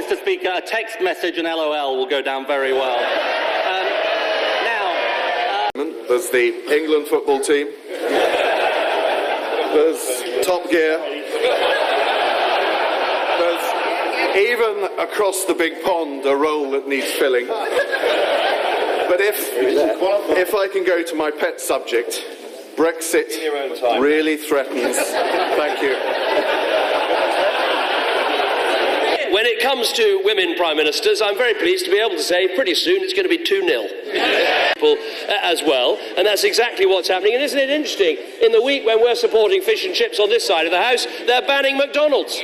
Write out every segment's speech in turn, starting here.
Mr. Speaker, a text message and LOL will go down very well. There's the England football team. There's Top Gear. There's even across the big pond a role that needs filling. But if I can go to my pet subject, Brexit really threatens. Thank you. When it comes to women prime ministers, I'm very pleased to be able to say pretty soon it's going to be 2-0 as well, and that's exactly what's happening. And isn't it interesting, in the week when we're supporting fish and chips on this side of the House, they're banning McDonald's. Sue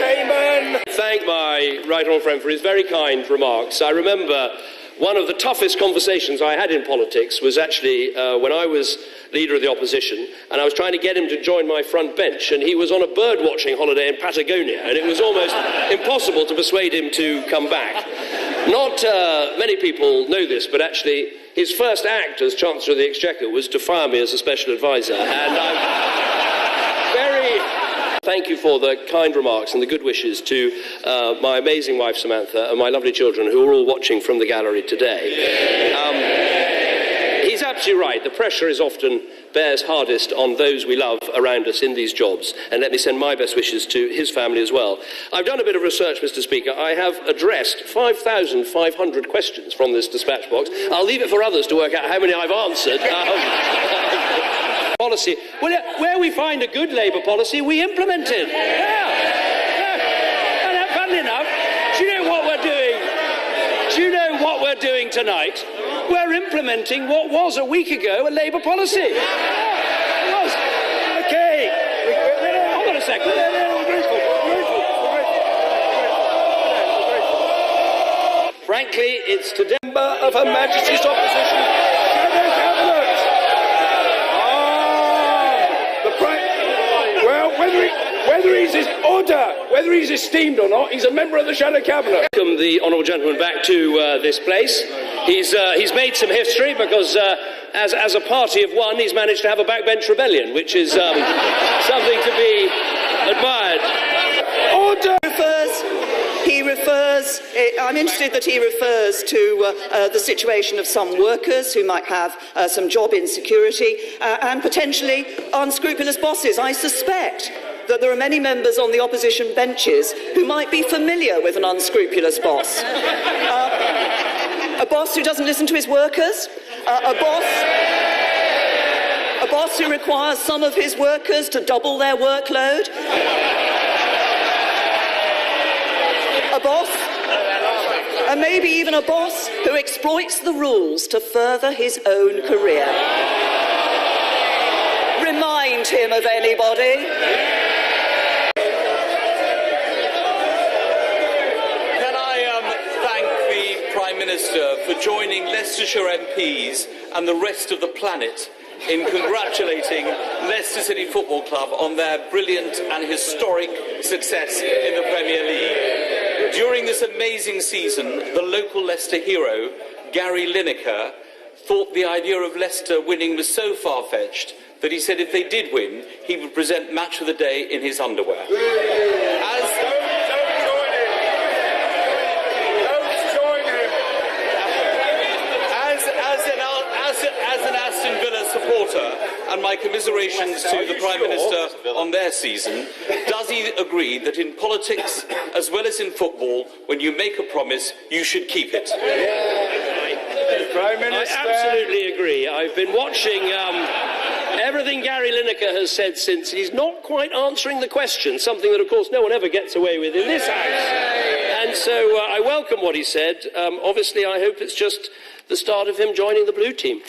Hayman! Thank my right honourable friend for his very kind remarks. I remember one of the toughest conversations I had in politics was actually when I was leader of the opposition, and I was trying to get him to join my front bench, and he was on a bird-watching holiday in Patagonia, and it was almost impossible to persuade him to come back. Not many people know this, but actually his first act as Chancellor of the Exchequer was to fire me as a special advisor, and I'm very... Thank you for the kind remarks and the good wishes to my amazing wife Samantha and my lovely children who are all watching from the gallery today. He's absolutely right. The pressure is often bears hardest on those we love around us in these jobs. And let me send my best wishes to his family as well. I've done a bit of research, Mr. Speaker. I have addressed 5,500 questions from this dispatch box. I'll leave it for others to work out how many I've answered. Policy. Well, where we find a good Labour policy, we implement it. And funnily enough, do you know what we're doing? Do you know what we're doing tonight? We're implementing what was a week ago a Labour policy. It was. Okay. Hold on a second. Frankly, it's to member of Her Majesty's opposition. Whether he's esteemed or not, he's a member of the Shadow Cabinet. Welcome the honourable gentleman back to this place. He's made some history because as a party of one, he's managed to have a backbench rebellion, which is something to be admired. Order! I'm interested that he refers to the situation of some workers who might have some job insecurity and potentially unscrupulous bosses. I suspect that there are many members on the opposition benches who might be familiar with an unscrupulous boss. A boss who doesn't listen to his workers, a boss who requires some of his workers to double their workload, a boss, and maybe even a boss who exploits the rules to further his own career. Remind him of anybody. Minister for joining Leicestershire MPs and the rest of the planet in congratulating Leicester City Football Club on their brilliant and historic success in the Premier League. During this amazing season, the local Leicester hero, Gary Lineker, thought the idea of Leicester winning was so far-fetched that he said if they did win, he would present Match of the Day in his underwear. As an Aston Villa supporter, and my commiserations to the Prime Minister on their season, does he agree that in politics, as well as in football, when you make a promise, you should keep it? Prime Minister. I absolutely agree. I've been watching everything Gary Lineker has said since. He's not quite answering the question, something that, of course, no one ever gets away with in this House. And so I welcome what he said. Obviously, I hope it's just the start of him joining the blue team.